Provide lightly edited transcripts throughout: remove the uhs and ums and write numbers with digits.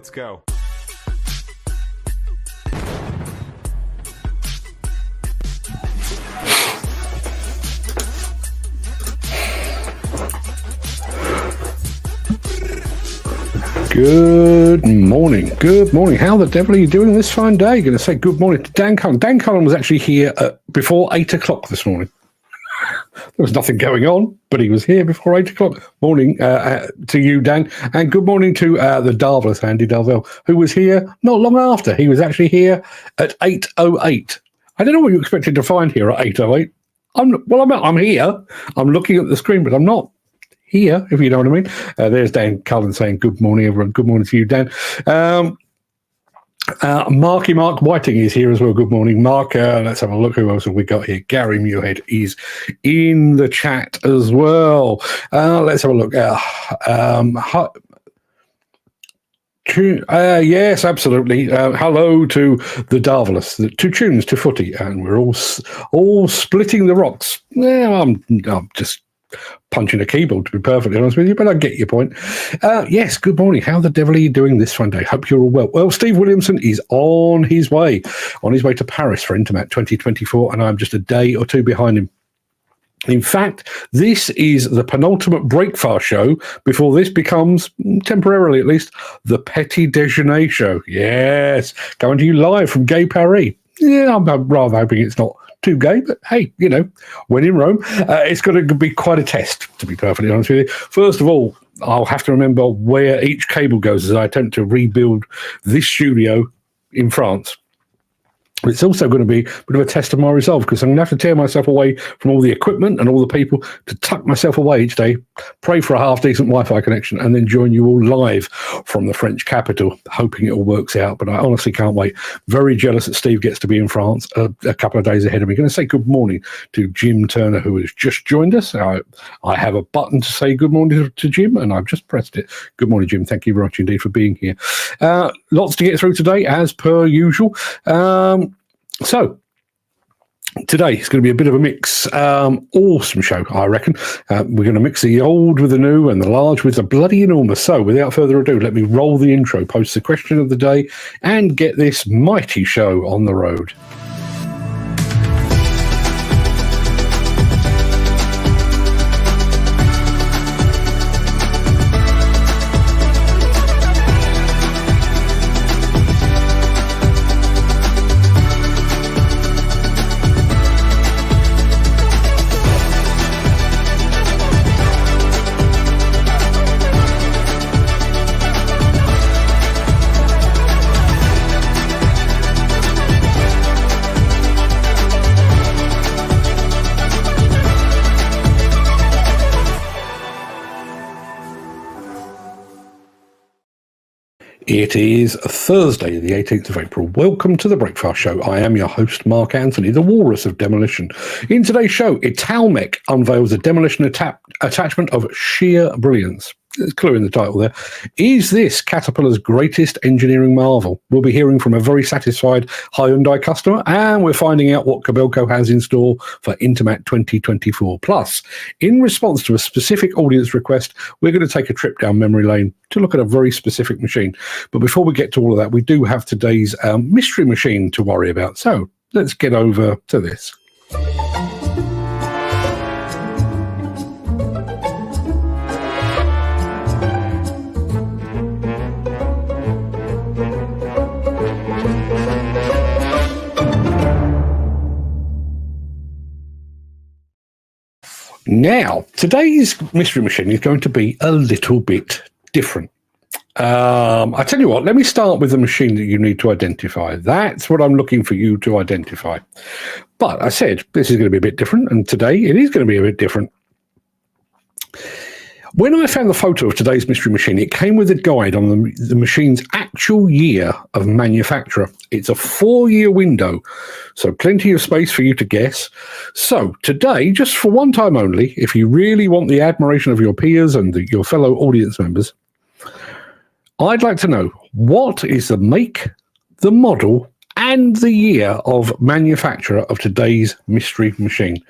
Let's go. Good morning. Good morning. How the devil are you doing this fine day? Going to say good morning to Dan Cullen. Dan Cullen was actually here before 8 o'clock this morning. There was nothing going on, but he was here before 8 o'clock. Morning to you, Dan. And good morning to the Darvelous Andy Darvell, who was here not long after. He was actually here at 8:08. I don't know what you expected to find here at 8:08. I'm here. I'm looking at the screen, but I'm not here, if you know what I mean. There's Dan Cullen saying good morning, everyone. Good morning to you, Dan. Marky Mark Whiting is here as well. Good morning, Mark. Let's have a look. Who else have we got here? Gary Muirhead is in the chat as well. Let's have a look. Yes, absolutely. Hello to the Darvelous, the two tunes to footy, and we're all splitting the rocks. Yeah, I'm just punching a keyboard, to be perfectly honest with you, but I get your point. Yes, good morning. How the devil are you doing this fine day? Hope you're all well. Well, Steve Williamson is on his way to Paris for Intermat 2024, and I'm just a day or two behind him. In fact, this is the penultimate breakfast show before this becomes, temporarily at least, the Petit Déjeuner show. Yes, coming to you live from Gay Paris. Yeah, I'm rather hoping it's not too gay, but hey, you know, when in Rome, it's going to be quite a test, to be perfectly honest with you. First of all, I'll have to remember where each cable goes as I attempt to rebuild this studio in France. It's also going to be a bit of a test of my resolve, because I'm going to have to tear myself away from all the equipment and all the people to tuck myself away each day, pray for a half-decent Wi-Fi connection, and then join you all live from the French capital, hoping it all works out. But I honestly can't wait. Very jealous that Steve gets to be in France a couple of days ahead of me. Going to say good morning to Jim Turner, who has just joined us. I have a button to say good morning to Jim, and I've just pressed it. Good morning, Jim. Thank you very much indeed for being here. Lots to get through today, as per usual. So, today is going to be a bit of a mix. Awesome show, I reckon. We're going to mix the old with the new and the large with the bloody enormous. So, without further ado, let me roll the intro, post the question of the day, and get this mighty show on the road. It is Thursday, the 18th of April. Welcome to the Breakfast Show. I am your host, Mark Anthony, the walrus of demolition. In today's show, Italmek unveils a demolition attachment of sheer brilliance. There's a clue in the title there. Is this Caterpillar's greatest engineering marvel? We'll be hearing from a very satisfied Hyundai customer, and we're finding out what Kobelco has in store for Intermat 2024. Plus, in response to a specific audience request, we're going to take a trip down memory lane to look at a very specific machine. But before we get to all of that, we do have today's mystery machine to worry about. So let's get over to this. Now, today's mystery machine is going to be a little bit different. I tell you what, let me start with the machine that you need to identify. That's what I'm looking for you to identify. But I said this is going to be a bit different, and today it is going to be a bit different. When I found the photo of today's mystery machine, it came with a guide on the machine's actual year of manufacture. It's a 4-year window, so plenty of space for you to guess. So today, just for one time only, if you really want the admiration of your peers and your fellow audience members, I'd like to know, what is the make, the model, and the year of manufacture of today's mystery machine?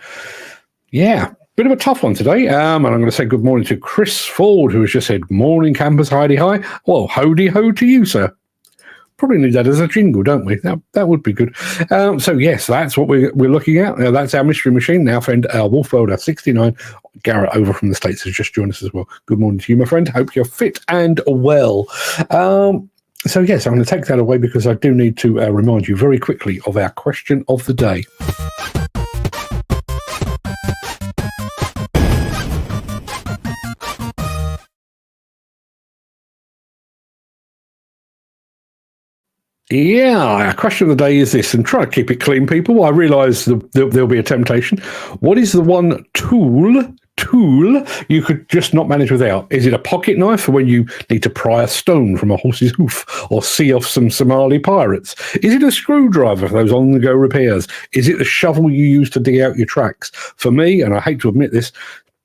Yeah. Bit of a tough one today, and I'm going to say good morning to Chris Ford, who has just said, morning campers, Heidi hi. Well, hody ho to you, sir. Probably need that as a jingle, don't we? That would be good. So yes, that's what we're looking at. That's our mystery machine. Now, friend, Wolf Welder 69, Garrett over from the States has just joined us as well. Good morning to you, my friend. Hope you're fit and well. So yes, I'm going to take that away because I do need to remind you very quickly of our question of the day. Yeah, our question of the day is this, and try to keep it clean, people. I realise there'll be a temptation. What is the one tool you could just not manage without? Is it a pocket knife for when you need to pry a stone from a horse's hoof or see off some Somali pirates? Is it a screwdriver for those on-the-go repairs? Is it the shovel you use to dig out your tracks? For me, and I hate to admit this,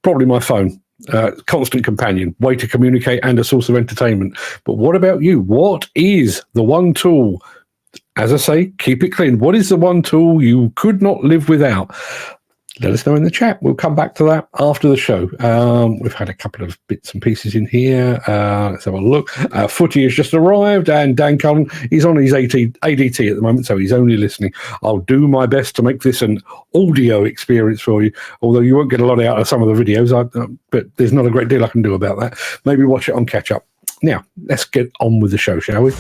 probably my phone. Constant companion, way to communicate and a source of entertainment. But what about you? What is the one tool? As I say, keep it clean. What is the one tool you could not live without? Let us know in the chat. We'll come back to that after the show. We've had a couple of bits and pieces in here. Let's have a look. Footy has just arrived, and Dan Cullen, he's on his ADT at the moment, so he's only listening. I'll do my best to make this an audio experience for you, although you won't get a lot out of some of the videos, but there's not a great deal I can do about that. Maybe watch it on catch-up. Now, let's get on with the show, shall we?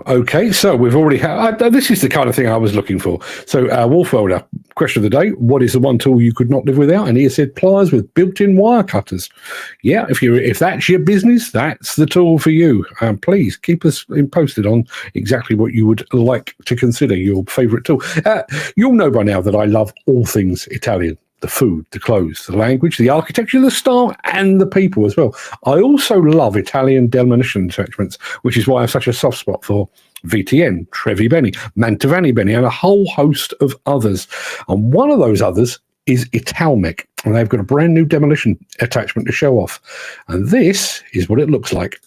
Okay, so we've already had, this is the kind of thing I was looking for. So Wolf Welder, question of the day, what is the one tool you could not live without? And he said pliers with built-in wire cutters. Yeah, if that's your business, that's the tool for you. Please keep us posted on exactly what you would like to consider your favourite tool. You'll know by now that I love all things Italian. The food, the clothes, the language, the architecture, the style, and the people as well. I also love Italian demolition attachments, which is why I have such a soft spot for VTN, Trevi Beni, Mantovani Beni, and a whole host of others. And one of those others is Italmek, and they've got a brand new demolition attachment to show off. And this is what it looks like.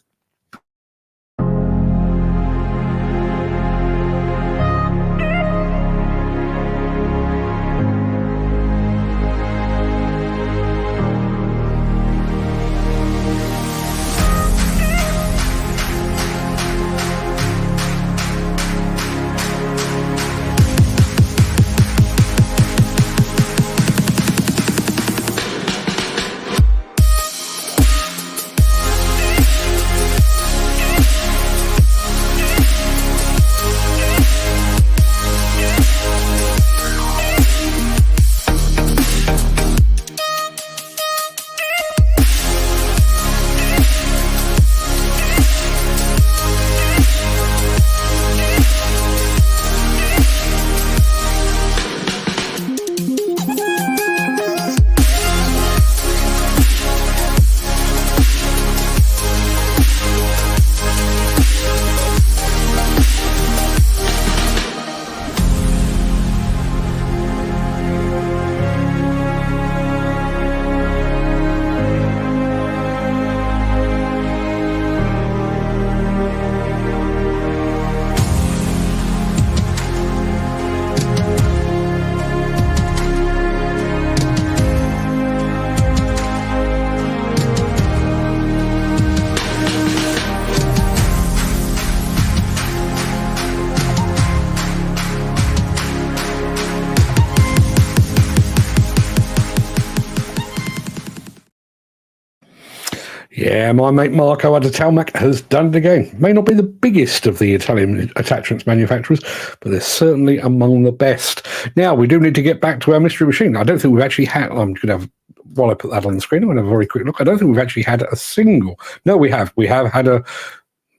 Yeah, my mate Marco at Italmek has done it again. May not be the biggest of the Italian attachments manufacturers, but they're certainly among the best. Now, we do need to get back to our mystery machine. I don't think we've actually had, I'm going to have, while I put that on the screen, I'm going to have a very quick look. I don't think we've actually had a single. No, we have. We have had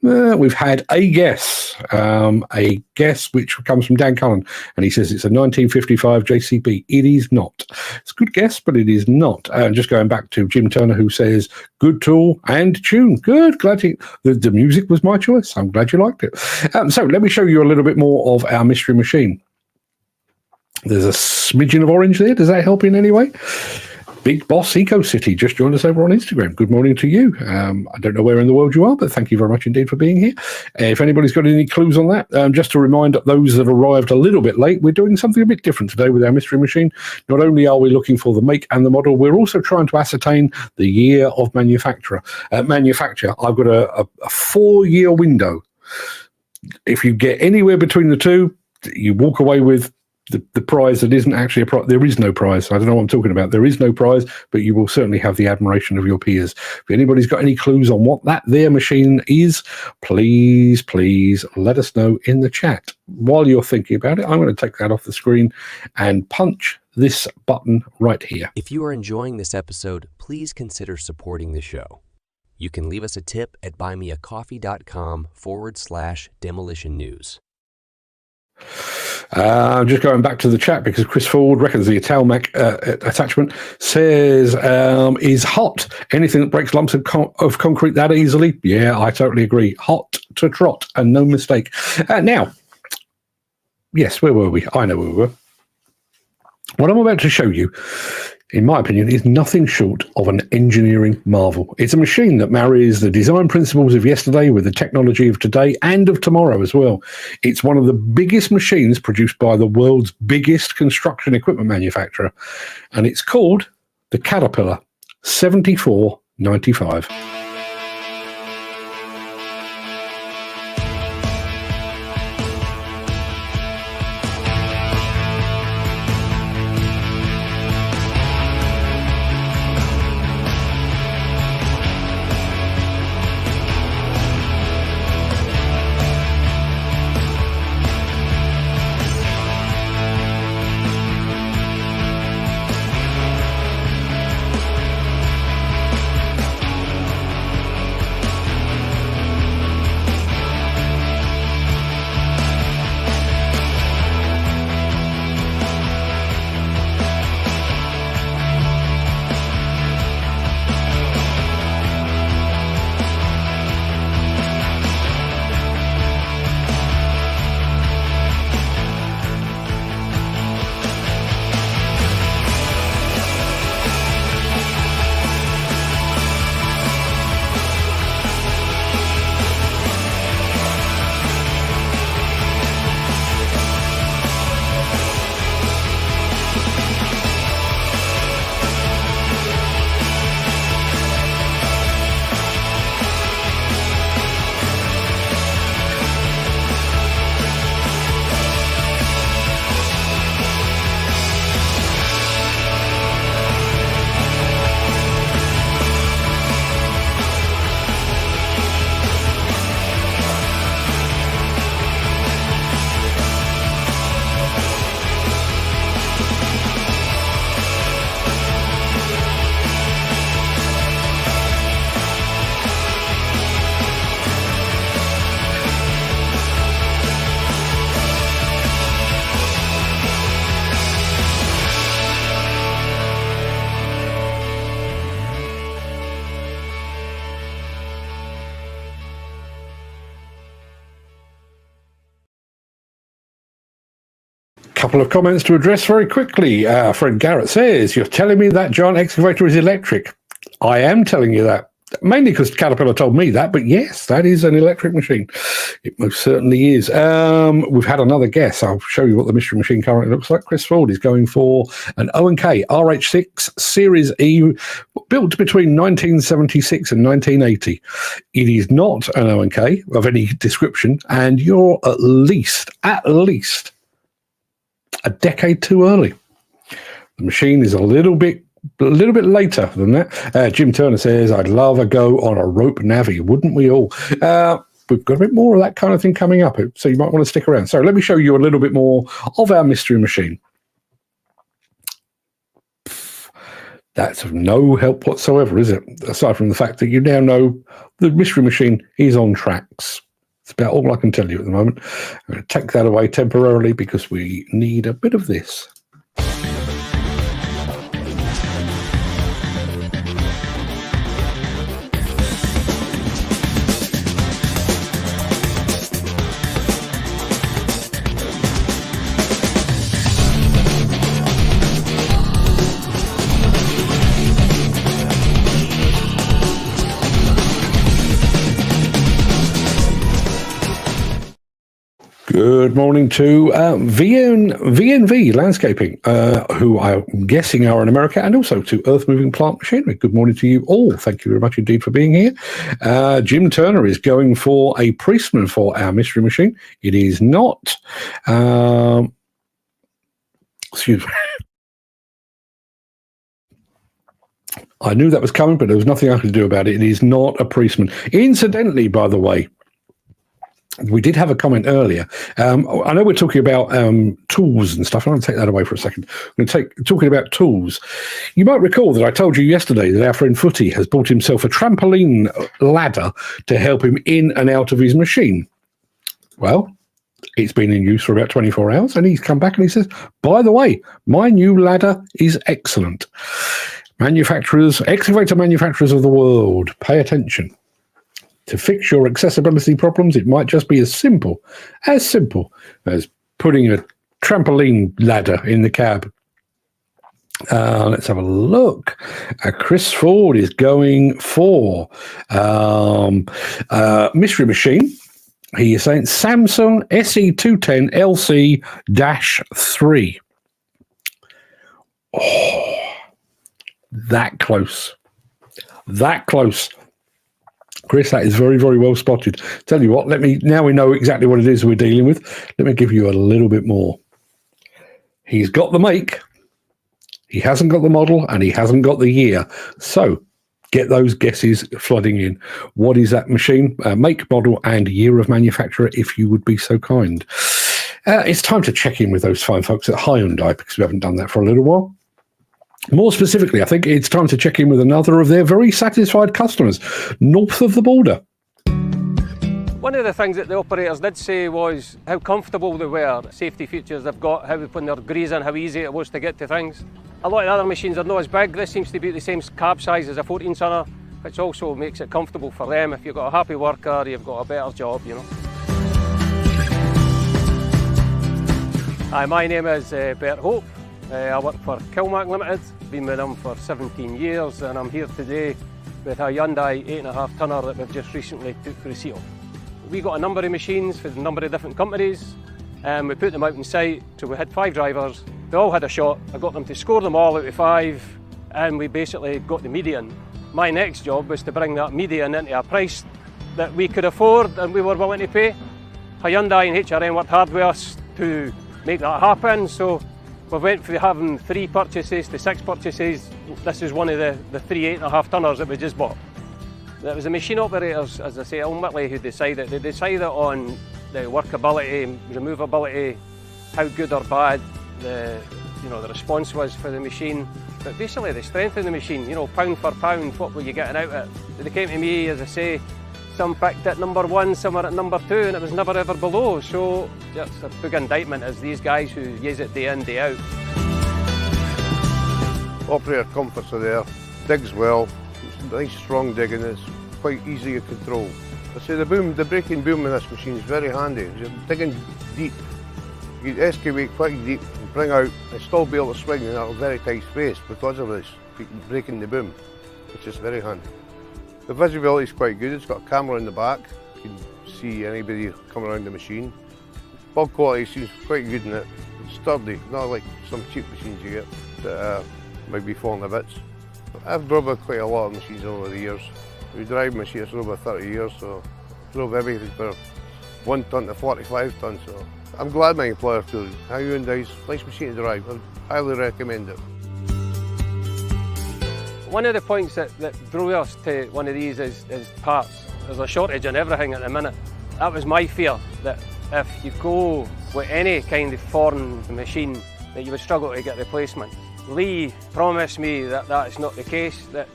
we've had a guess which comes from Dan Cullen, and he says it's a 1955 JCB. It is not. It's a good guess, but it is not. Just going back to Jim Turner, who says good tool and tune. Good, glad the music was my choice. I'm glad you liked it. So let me show you a little bit more of our mystery machine. There's a smidgen of orange there. Does that help in any way? Big Boss Eco City just joined us over on Instagram. Good morning to you. I don't know where in the world you are, but thank you very much indeed for being here. If anybody's got any clues on that, just to remind those that arrived a little bit late, we're doing something a bit different today with our mystery machine. Not only are we looking for the make and the model, we're also trying to ascertain the year of manufacture. I've got a 4-year window. If you get anywhere between the two, you walk away with the prize that isn't actually a prize. There is no prize. I don't know what I'm talking about. There is no prize, but you will certainly have the admiration of your peers. If anybody's got any clues on what that their machine is, please let us know in the chat. While you're thinking about it, I'm going to take that off the screen and punch this button right here. If you are enjoying this episode, please consider supporting the show. You can leave us a tip at buymeacoffee.com/demolition news. Just going back to the chat because Chris Ford reckons the Italmek attachment says is hot. Anything that breaks lumps of concrete that easily? Yeah, I totally agree. Hot to trot and no mistake. Now, yes, where were we? I know where we were. What I'm about to show you, in my opinion, is nothing short of an engineering marvel. It's a machine that marries the design principles of yesterday with the technology of today and of tomorrow as well. It's one of the biggest machines produced by the world's biggest construction equipment manufacturer, and it's called the Caterpillar 7495. Couple of comments to address very quickly. Fred Garrett says, you're telling me that giant excavator is electric. I am telling you that. Mainly because Caterpillar told me that, but yes, that is an electric machine. It most certainly is. We've had another guess. I'll show you what the mystery machine currently looks like. Chris Ford is going for an O&K RH6 Series E, built between 1976 and 1980. It is not an O&K of any description, and you're at least a decade too early. The machine is a little bit later than that. Jim Turner says, I'd love a go on a rope navvy. Wouldn't we all? We've got a bit more of that kind of thing coming up, so you might want to stick around. So let me show you a little bit more of our mystery machine. That's of no help whatsoever, is it? Aside from the fact that you now know the mystery machine is on tracks. It's about all I can tell you at the moment. I'm going to take that away temporarily because we need a bit of this. Good morning to VNV Landscaping, who I'm guessing are in America, and also to Earth Moving Plant Machinery. Good morning to you all. Thank you very much indeed for being here. Jim Turner is going for a Priestman for our mystery machine. It is not. Excuse me. I knew that was coming, but there was nothing I could do about it. It is not a Priestman. Incidentally, by the way, we did have a comment earlier. I know we're talking about tools and stuff. I'm going to take that away for a second. I'm going to talking about tools. You might recall that I told you yesterday that our friend Footy has bought himself a trampoline ladder to help him in and out of his machine. Well, it's been in use for about 24 hours, and he's come back and he says, by the way, my new ladder is excellent. Manufacturers, excavator manufacturers of the world, pay attention. To fix your accessibility problems, it might just be as simple as putting a trampoline ladder in the cab. Let's have a look. Chris Ford is going for mystery machine. He is saying Samsung SE210 LC-3. Oh, that close. That close. Chris, that is very, very well spotted. Tell you what, now we know exactly what it is we're dealing with. Let me give you a little bit more. He's got the make, he hasn't got the model, and he hasn't got the year. So get those guesses flooding in. What is that machine? Make, model, and year of manufacturer, if you would be so kind. It's time to check in with those fine folks at Hyundai, because we haven't done that for a little while. More specifically, I think it's time to check in with another of their very satisfied customers north of the border. One of the things that the operators did say was how comfortable they were, safety features they've got, how when they're greasing, how easy it was to get to things. A lot of the other machines are not as big. This seems to be the same cab size as a 14-tonner, which also makes it comfortable for them. If you've got a happy worker, you've got a better job, you know. Hi, my name is Bert Hope. I work for Italmek Limited, been with them for 17 years, and I'm here today with a Hyundai 8.5 tonner that we've just recently took receipt of. We got a number of machines for a number of different companies, and we put them out on site. So we had 5 drivers, they all had a shot. I got them to score them all out of 5, and we basically got the median. My next job was to bring that median into a price that we could afford and we were willing to pay. Hyundai and HRM worked hard with us to make that happen. So we went from having 3 purchases to 6 purchases. This is one of the 3 8.5 tonners that we just bought. It was the machine operators, as I say, ultimately who decided. They decided on the workability, removability, how good or bad the response was for the machine. But basically the strength of the machine, pound for pound, what were you getting out of it? They came to me, as I say, some picked at number 1, some were at number 2, and it was never ever below. So it's a big indictment as these guys who use it day in, day out. Operator comforts are there, digs well, it's nice strong digging, it's quite easy to control. I say the braking boom in this machine is very handy. You're digging deep, you excavate quite deep and bring out and still be able to swing in a very tight space because of this, breaking the boom, which is very handy. The visibility is quite good. It's got a camera in the back. You can see anybody coming around the machine. Build quality seems quite good in it. It's sturdy, not like some cheap machines you get that might be falling to bits. I've drove quite a lot of machines over the years. We drive machines for over 30 years, so I drove everything from 1 tonne to 45 tonnes. So I'm glad my employer feels it. Hyundai's a nice machine to drive. I highly recommend it. One of the points that drew us to one of these is parts. There's a shortage in everything at the minute. That was my fear, that if you go with any kind of foreign machine, that you would struggle to get replacement. Lee promised me that that's not the case, that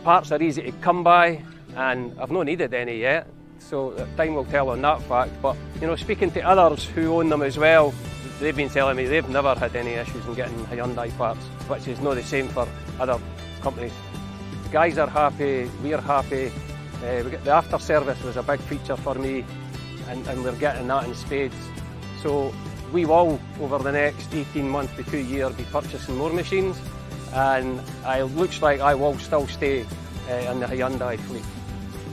parts are easy to come by, and I've not needed any yet, so time will tell on that fact. But speaking to others who own them as well, they've been telling me they've never had any issues in getting Hyundai parts, which is not the same for other companies. The guys are happy, we're happy. The after service was a big feature for me, and we're getting that in spades. So we will, over the next 18 months to 2 years, be purchasing more machines, and it looks like I will still stay in the Hyundai fleet.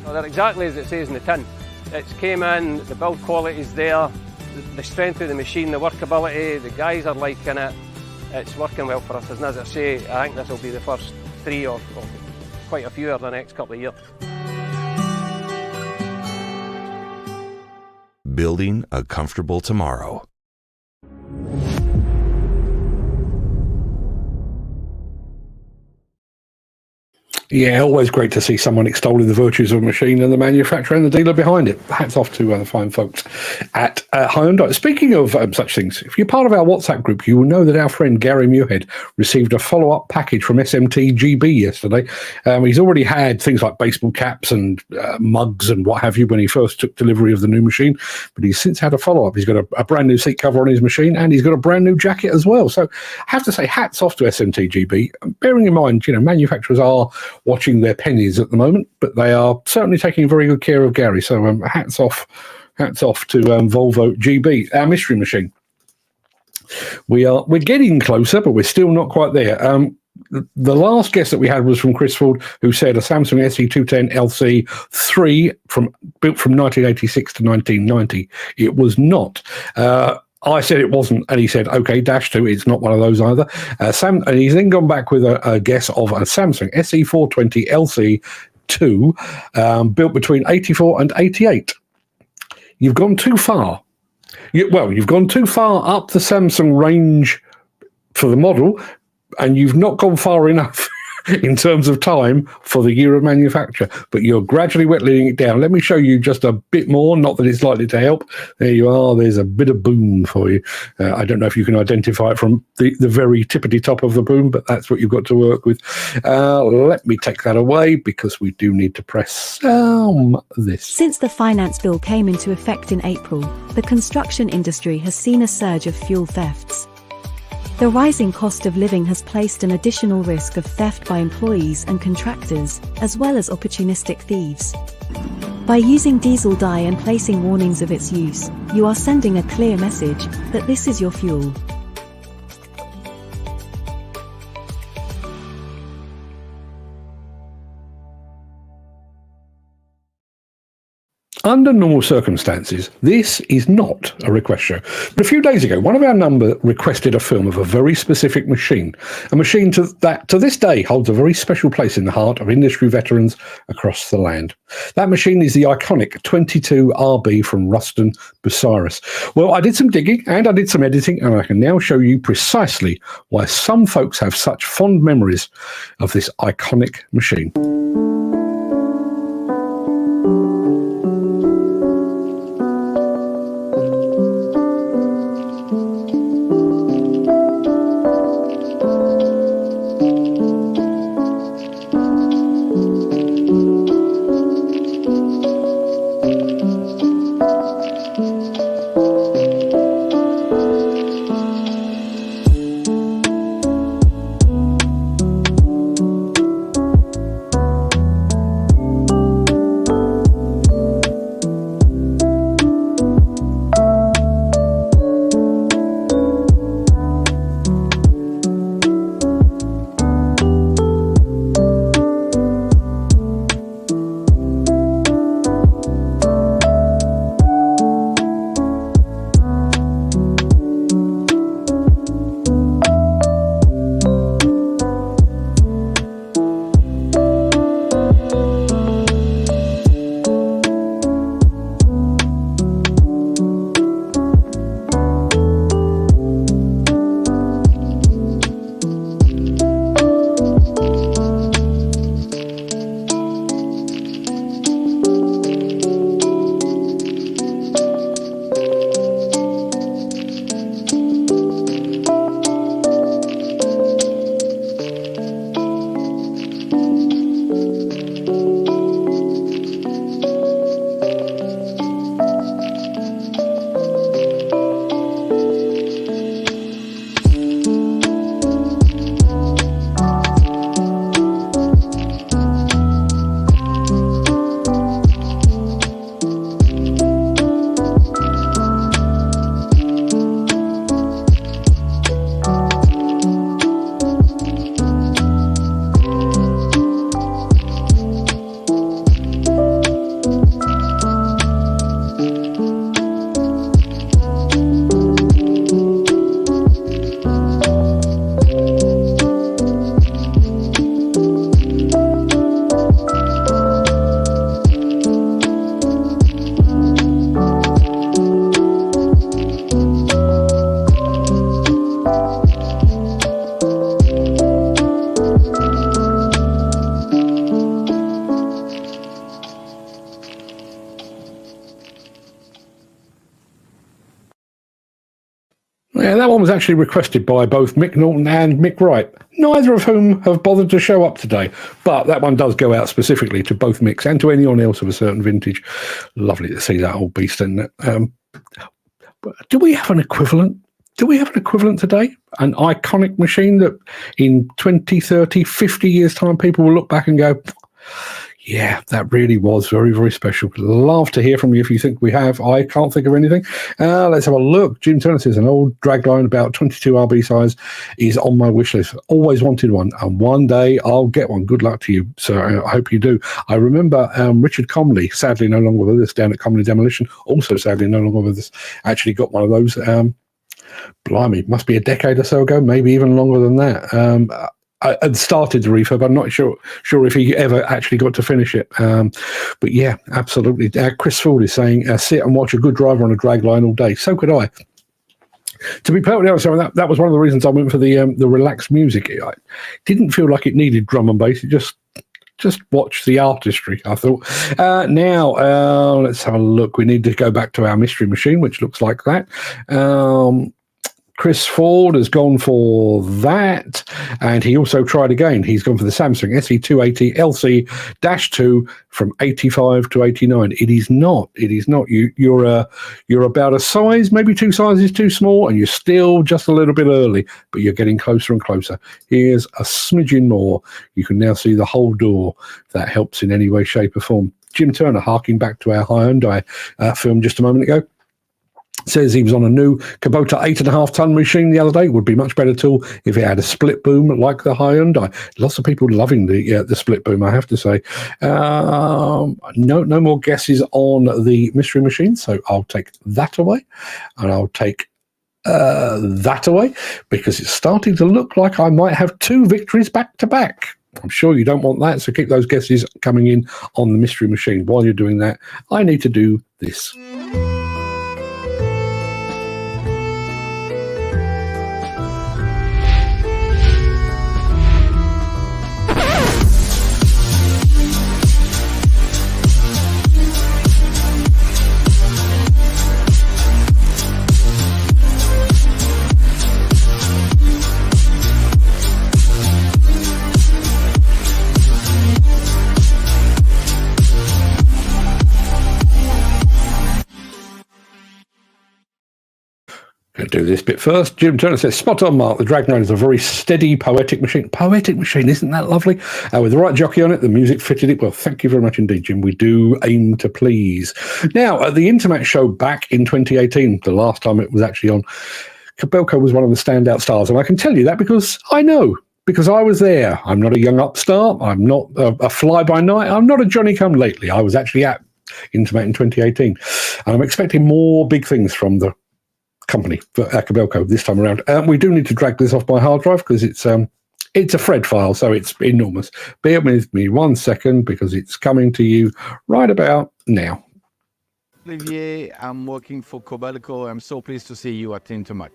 Well, they're exactly as it says in the tin. It's came in, the build quality is there, the strength of the machine, the workability, the guys are liking it. It's working well for us, and as I say, I think this will be the first 3 or quite a few over the next couple of years. Building a comfortable tomorrow. Yeah, always great to see someone extolling the virtues of a machine and the manufacturer and the dealer behind it. Hats off to the fine folks at Hyundai. Speaking of such things, if you're part of our WhatsApp group, you will know that our friend Gary Muirhead received a follow-up package from SMT GB yesterday. He's already had things like baseball caps and mugs and what have you when he first took delivery of the new machine, but he's since had a follow-up. He's got a brand new seat cover on his machine, and he's got a brand new jacket as well. So I have to say, hats off to SMT GB. Bearing in mind, manufacturers are watching their pennies at the moment, but they are certainly taking very good care of Gary. So hats off to Volvo GB, our mystery machine. We're getting closer, but we're still not quite there. The last guess that we had was from Chris Ford, who said a Samsung SE210 LC3 built from 1986 to 1990. It was not. I said it wasn't, and he said, okay, -2, it's not one of those either. And he's then gone back with a guess of a Samsung SE420 LC2 built between 84 and 88. You've gone too far. You've gone too far up the Samsung range for the model, and you've not gone far enough in terms of time for the year of manufacture, but you're gradually whittling it down. Let me show you just a bit more, not that it's likely to help. There you are. There's a bit of boom for you. I don't know if you can identify it from the very tippity top of the boom, but that's what you've got to work with. Let me take that away because we do need to press this. Since the finance bill came into effect in April, the construction industry has seen a surge of fuel thefts. The rising cost of living has placed an additional risk of theft by employees and contractors, as well as opportunistic thieves. By using diesel dye and placing warnings of its use, you are sending a clear message that this is your fuel. Under normal circumstances, this is not a request show. But a few days ago, one of our number requested a film of a very specific machine, a machine that to this day holds a very special place in the heart of industry veterans across the land. That machine is the iconic 22RB from Ruston Bucyrus. Well, I did some digging and I did some editing, and I can now show you precisely why some folks have such fond memories of this iconic machine. Yeah, that one was actually requested by both Mick Norton and Mick Wright, neither of whom have bothered to show up today. But that one does go out specifically to both Micks and to anyone else of a certain vintage. Lovely to see that old beast in it. Do we have an equivalent? Do we have an equivalent today? An iconic machine that in 20, 30, 50 years' time, people will look back and go, yeah, that really was very, very special. Love to hear from you if you think we have. I can't think of anything. Let's have a look. Jim Turner says an old dragline about 22 RB size is on my wish list. Always wanted one, and one day I'll get one. Good luck to you. So I hope you do. I remember Richard Comley, sadly no longer with us, down at Comley Demolition, also sadly no longer with us, actually got one of those. Blimey, must be a decade or so ago, maybe even longer than that. I had started the refurb. I'm not sure if he ever actually got to finish it. But yeah, absolutely. Chris Ford is saying, sit and watch a good driver on a drag line all day. So could I. To be perfectly honest, that was one of the reasons I went for the relaxed music. I didn't feel like it needed drum and bass. It just watch the artistry, I thought. Now, let's have a look. We need to go back to our mystery machine, which looks like that. Chris Ford has gone for that, and he also tried again. He's gone for the Samsung SE280 LC-2 from 85 to 89. It is not. You're about a size, maybe 2 sizes too small, and you're still just a little bit early, but you're getting closer and closer. Here's a smidgen more. You can now see the whole door. If that helps in any way, shape, or form. Jim Turner, harking back to our Hyundai film just a moment ago, says he was on a new Kubota 8.5-ton machine the other day. It would be a much better tool if it had a split boom like the Hyundai. Lots of people loving the split boom, I have to say. No more guesses on the mystery machine, so I'll take that away, and I'll take that away, because it's starting to look like I might have 2 victories back to back. I'm sure you don't want that, so keep those guesses coming in on the mystery machine. While you're doing that, I need to do this. Going to do this bit first. Jim Turner says, spot on, Mark. The Dragline is a very steady, poetic machine. Poetic machine, isn't that lovely? With the right jockey on it, the music fitted it well. Thank you very much indeed, Jim. We do aim to please. Now, at the Intermat show back in 2018, the last time it was actually on, Kobelco was one of the standout stars. And I can tell you that because I know. Because I was there. I'm not a young upstart. I'm not a fly-by-night. I'm not a Johnny-come-lately. I was actually at Intermat in 2018. And I'm expecting more big things from the company for Kobelco this time around. We do need to drag this off my hard drive because it's a Fred file, so it's enormous. Bear with me 1 second because it's coming to you right about now. Olivier, I'm working for Kobelco. I'm so pleased to see you at Intermat.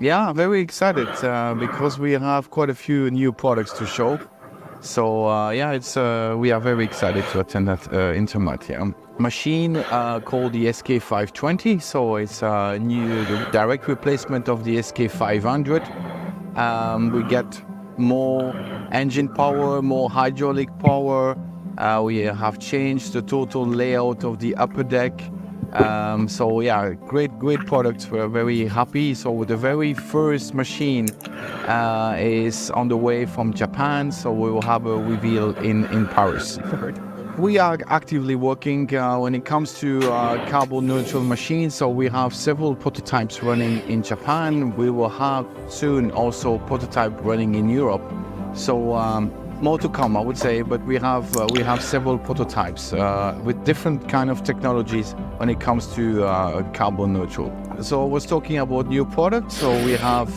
Yeah, very excited because we have quite a few new products to show. So we are very excited to attend that Intermat. Yeah, machine called the SK520. So it's a new direct replacement of the SK500. We get more engine power, more hydraulic power. We have changed the total layout of the upper deck. Great products. We're very happy. So the very first machine is on the way from Japan. So we will have a reveal in Paris. We are actively working when it comes to carbon neutral machines. So we have several prototypes running in Japan. We will have soon also prototype running in Europe. So more to come, I would say, but we have several prototypes with different kind of technologies when it comes to carbon neutral. So I was talking about new products. So we have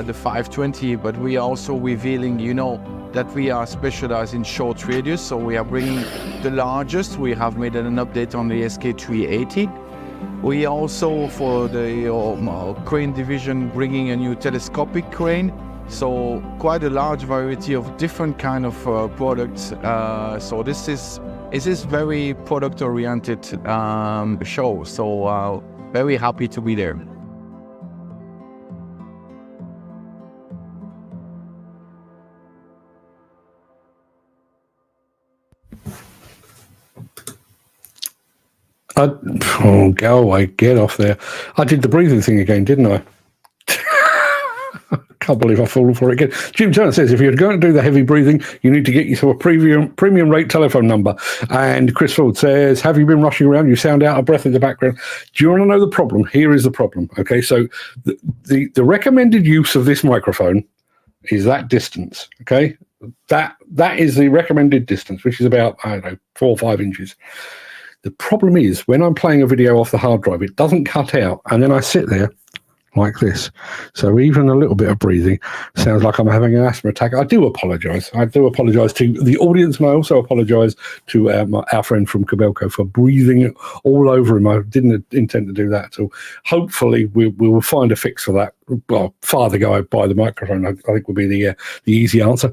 the 520, but we are also revealing, that we are specialized in short radius. So we are bringing the largest. We have made an update on the SK380. We also, for the crane division, bringing a new telescopic crane. So quite a large variety of different kind of products. So this is very product-oriented show. So very happy to be there. Go away, get off there. I did the breathing thing again, didn't I? Can't believe I've fallen for it again. Jim Turner says, if you're going to do the heavy breathing, you need to get yourself a premium rate telephone number. And Chris Ford says, have you been rushing around? You sound out of breath in the background. Do you want to know the problem? Here is the problem. Okay, so the recommended use of this microphone is that distance. Okay, that is the recommended distance, which is about, I don't know, 4 or 5 inches. The problem is when I'm playing a video off the hard drive, it doesn't cut out, and then I sit there like this. So even a little bit of breathing sounds like I'm having an asthma attack. I do apologise. I do apologise to the audience, and I also apologise to our friend from Kobelco for breathing all over him. I didn't intend to do that at all. Hopefully we will find a fix for that. Well, fire the guy by the microphone, I think would be the easy answer.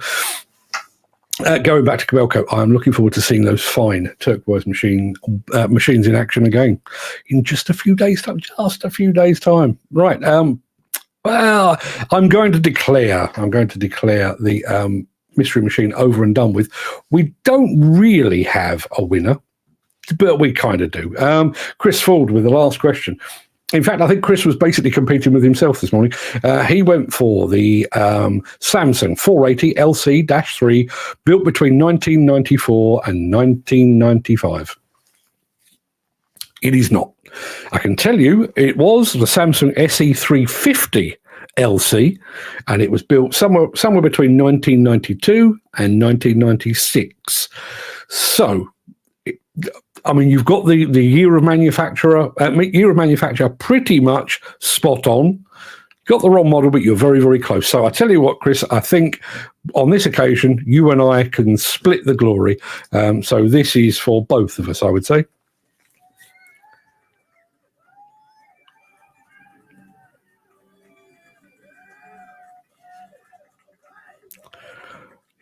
Going back to Kobelco, I'm looking forward to seeing those fine turquoise machines in action again in just a few days' time. Right. Well, I'm going to declare the mystery machine over and done with. We don't really have a winner, but we kind of do. Chris Ford with the last question. In fact, I think Chris was basically competing with himself this morning. He went for the Samsung 480 LC-3, built between 1994 and 1995. It is not. I can tell you it was the Samsung SE350 LC, and it was built somewhere between 1992 and 1996. So, I mean, you've got the year of manufacture pretty much spot on. Got the wrong model, but you're very, very close. So I tell you what, Chris, I think on this occasion, you and I can split the glory. So this is for both of us, I would say.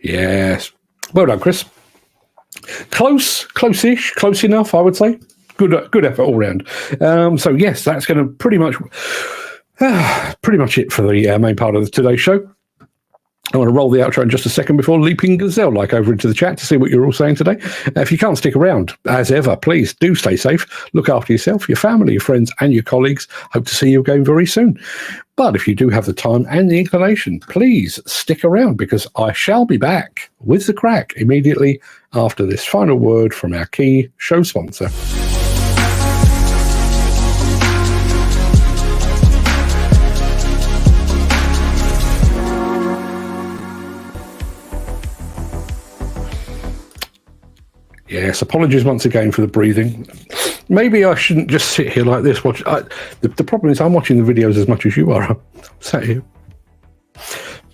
Yes. Well done, Chris. Close-ish, close enough, I would say. Good effort all round. So yes, that's going to pretty much it for the main part of today's show. I want to roll the outro in just a second before leaping gazelle-like over into the chat to see what you're all saying today. If you can't stick around, as ever, please do stay safe. Look after yourself, your family, your friends, and your colleagues. Hope to see you again very soon. But if you do have the time and the inclination, please stick around, because I shall be back with the Craic immediately after this final word from our key show sponsor. Yes, apologies once again for the breathing. Maybe I shouldn't just sit here like this. The problem is I'm watching the videos as much as you are. I'm sat here,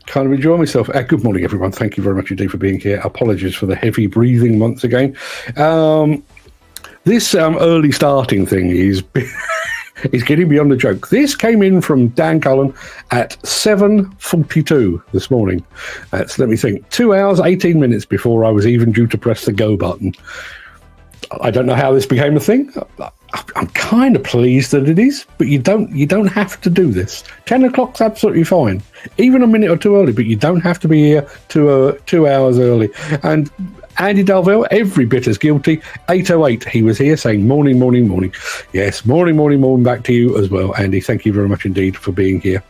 kind of enjoying myself. Good morning, everyone. Thank you very much indeed for being here. Apologies for the heavy breathing once again. This early starting thing is getting beyond a joke. This came in from Dan Cullen at 7:42 this morning. That's, let me think, 2 hours, 18 minutes before I was even due to press the go button. I don't know how this became a thing. I'm kind of pleased that it is, but you don't have to do this. 10 o'clock's absolutely fine, even a minute or two early, but you don't have to be here 2 hours early. And Andy Dalvell, every bit as guilty. 8:08, he was here saying morning, morning, morning. Yes, morning, morning, morning back to you as well, Andy. Thank you very much indeed for being here.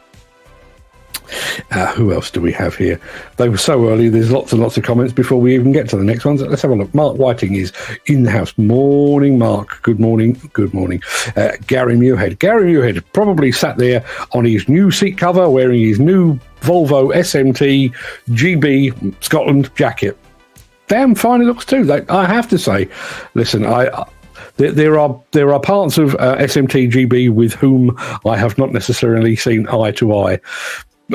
Who else do we have here? They were so early, there's lots and lots of comments before we even get to the next ones. Let's have a look. Mark Whiting is in the house. Morning, Mark. Good morning. Good morning. Gary Muirhead. Gary Muirhead probably sat there on his new seat cover wearing his new Volvo SMT GB Scotland jacket. Damn fine it looks too. I have to say, listen, there are parts of SMT GB with whom I have not necessarily seen eye to eye.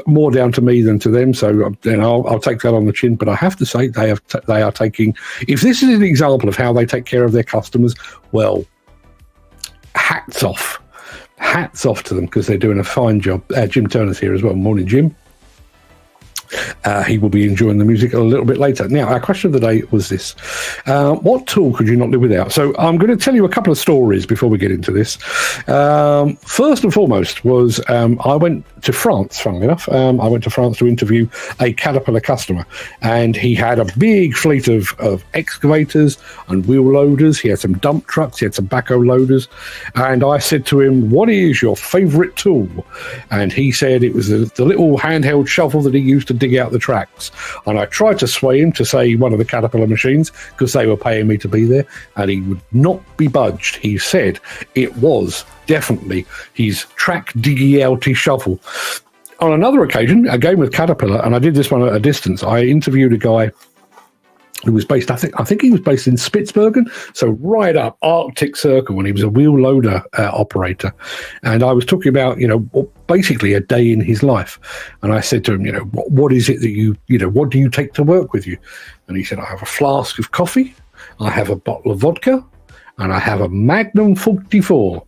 More down to me than to them, so I'll take that on the chin. But I have to say, they are taking. If this is an example of how they take care of their customers, well, hats off to them, because they're doing a fine job. Jim Turner's here as well. Morning, Jim. He will be enjoying the music a little bit later. Now, our question of the day was this. What tool could you not live without? So I'm going to tell you a couple of stories before we get into this. First and foremost was I went to France, funnily enough. I went to France to interview a Caterpillar customer, and he had a big fleet of excavators and wheel loaders. He had some dump trucks. He had some backhoe loaders. And I said to him, what is your favourite tool? And he said it was the little handheld shovel that he used to dig out the tracks. And I tried to sway him to say one of the Caterpillar machines because they were paying me to be there, and he would not be budged. He said it was definitely his track diggy outy shovel. On another occasion, again with Caterpillar, and I did this one at a distance, I interviewed a guy who was based, I think he was based in Spitsbergen, so right up Arctic Circle, when he was a wheel loader operator. And I was talking about, basically a day in his life. And I said to him, what is it that what do you take to work with you? And he said, I have a flask of coffee, I have a bottle of vodka, and I have a Magnum 44.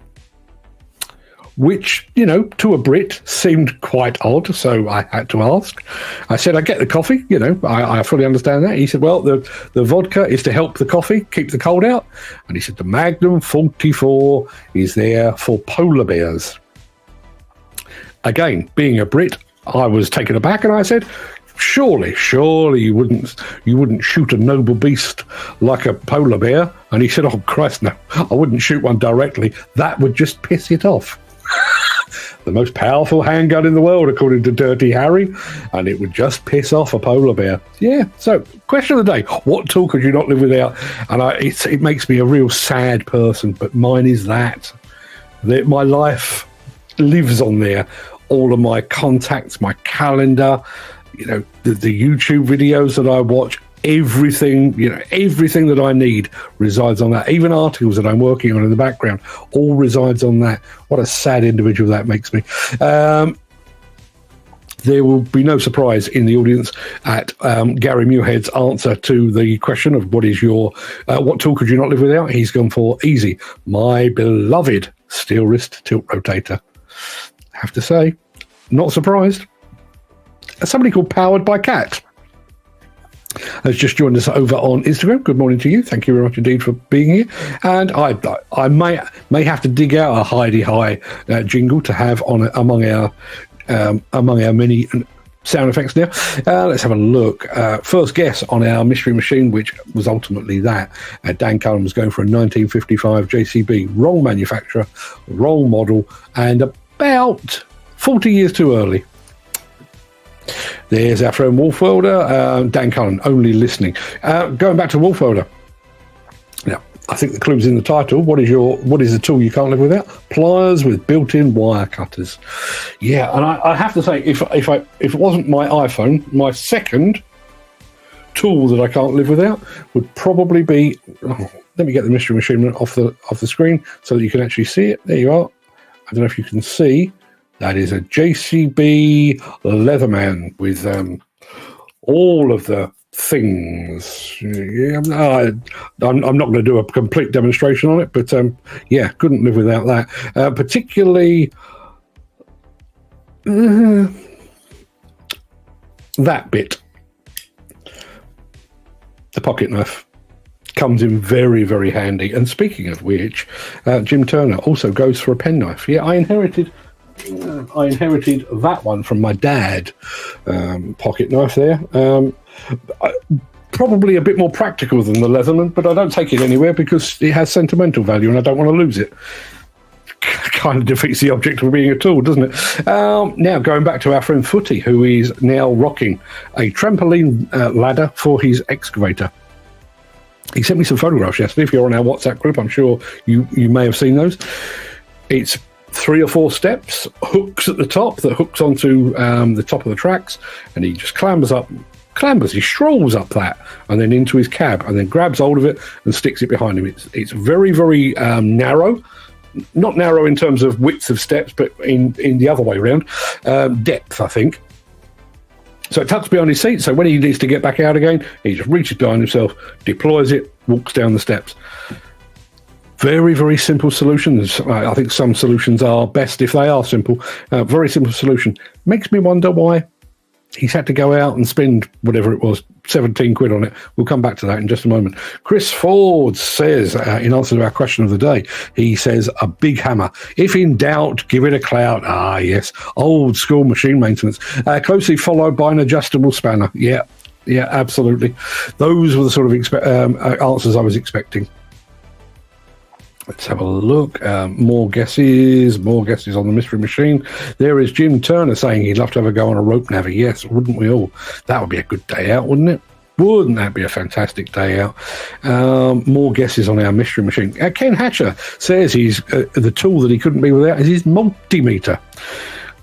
Which, to a Brit seemed quite odd, so I had to ask. I said, I get the coffee, I fully understand that. He said, well, the vodka is to help the coffee, keep the cold out. And he said, the Magnum 44 is there for polar bears. Again, being a Brit, I was taken aback, and I said, surely you wouldn't shoot a noble beast like a polar bear. And he said, oh, Christ, no, I wouldn't shoot one directly. That would just piss it off. The most powerful handgun in the world, according to Dirty Harry, and it would just piss off a polar bear. Yeah, so question of the day, what tool could you not live without? And it makes me a real sad person, but mine is that my life lives on there. All of my contacts, my calendar, the YouTube videos that I watch, everything that I need resides on that. Even articles that I'm working on in the background all resides on that. What a sad individual that makes me. There will be no surprise in the audience at Gary Muirhead's answer to the question of what tool could you not live without? He's gone for easy. My beloved steel wrist tilt rotator. Have to say, not surprised. Somebody called Powered by Cat has just joined us over on Instagram. Good morning to you. Thank you very much indeed for being here. And I may have to dig out a Hi-de-Hi jingle to have on among our many sound effects now. Let's have a look. First guess on our mystery machine, which was ultimately that. Dan Cullen was going for a 1955 JCB. Wrong manufacturer, wrong model, and about 40 years too early. There's our friend Wolf Welder. Dan Cullen, only listening. Going back to Wolf Welder. Now, I think the clue's in the title. What is the tool you can't live without? Pliers with built-in wire cutters. Yeah, and I have to say, if it wasn't my iPhone, my second tool that I can't live without would probably be. Let me get the mystery machine off the screen so that you can actually see it. There you are. I don't know if you can see. That is a JCB Leatherman with all of the things. Yeah, I'm not going to do a complete demonstration on it, but couldn't live without that. Particularly that bit. The pocket knife comes in very, very handy. And speaking of which, Jim Turner also goes for a penknife. Yeah, I inherited that one from my dad. Pocket knife there. Probably a bit more practical than the Leatherman, but I don't take it anywhere because it has sentimental value and I don't want to lose it. Kind of defeats the object of being a tool, doesn't it? Now, going back to our friend Footy, who is now rocking a trampoline ladder for his excavator. He sent me some photographs yesterday. If you're on our WhatsApp group, I'm sure you may have seen those. It's 3 or 4 steps, hooks at the top that hooks onto the top of the tracks, and he just he strolls up that and then into his cab and then grabs hold of it and sticks it behind him. It's very, very narrow. Not narrow in terms of width of steps, but in the other way around. Depth, I think. So it tucks behind his seat, so when he needs to get back out again, he just reaches behind himself, deploys it, walks down the steps. Very, very simple solutions. I think some solutions are best if they are simple. Very simple solution. Makes me wonder why He's had to go out and spend whatever it was, 17 quid on it. We'll come back to that in just a moment. Chris Ford says, in answer to our question of the day, he says, a big hammer. If in doubt, give it a clout. Ah, yes. Old school machine maintenance. Closely followed by an adjustable spanner. Yeah, absolutely. Those were the sort of answers I was expecting. Let's have a look. More guesses on the mystery machine. There is Jim Turner saying he'd love to have a go on a rope navvy. Yes, wouldn't we all? That would be a good day out, wouldn't it? Wouldn't that be a fantastic day out? More guesses on our mystery machine. Ken Hatcher says the tool that he couldn't be without is his multimeter.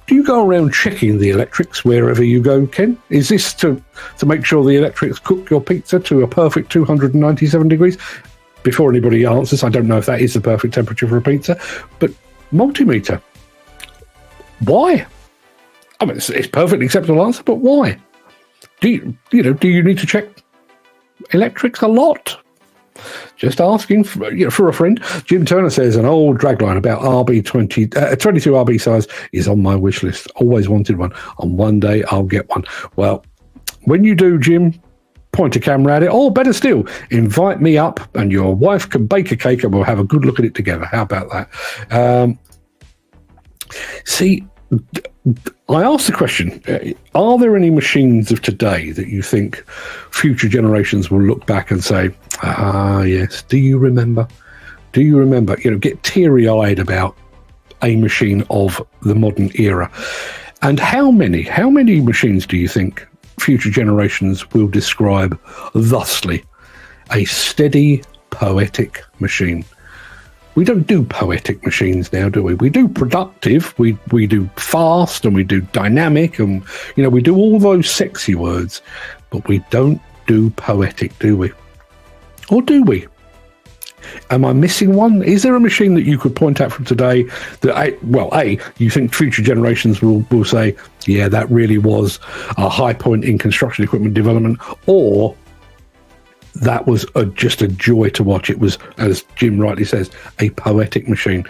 Do you go around checking the electrics wherever you go, Ken? Is this to make sure the electrics cook your pizza to a perfect 297 degrees? Before anybody answers, I don't know if that is the perfect temperature for a pizza, but multimeter. Why? I mean, it's a perfectly acceptable answer, but why? Do you need to check electrics a lot? Just asking for a friend. Jim Turner says an old dragline about RB22 RB size is on my wish list. Always wanted one. On one day I'll get one. Well, when you do, Jim, point a camera at it, or better still, invite me up and your wife can bake a cake and we'll have a good look at it together. How about that? See, I asked the question, are there any machines of today that you think future generations will look back and say, yes, do you remember? Get teary-eyed about a machine of the modern era. And how many machines do you think future generations will describe thusly? A steady, poetic machine. We don't do poetic machines now, do we? We do productive, we do fast, and we do dynamic, and we do all those sexy words, but we don't do poetic, do we? Or do we? Am I missing one? Is there a machine that you could point out from today that, you think future generations will say, yeah, that really was a high point in construction equipment development, or that was just a joy to watch? It was, as Jim rightly says, a poetic machine.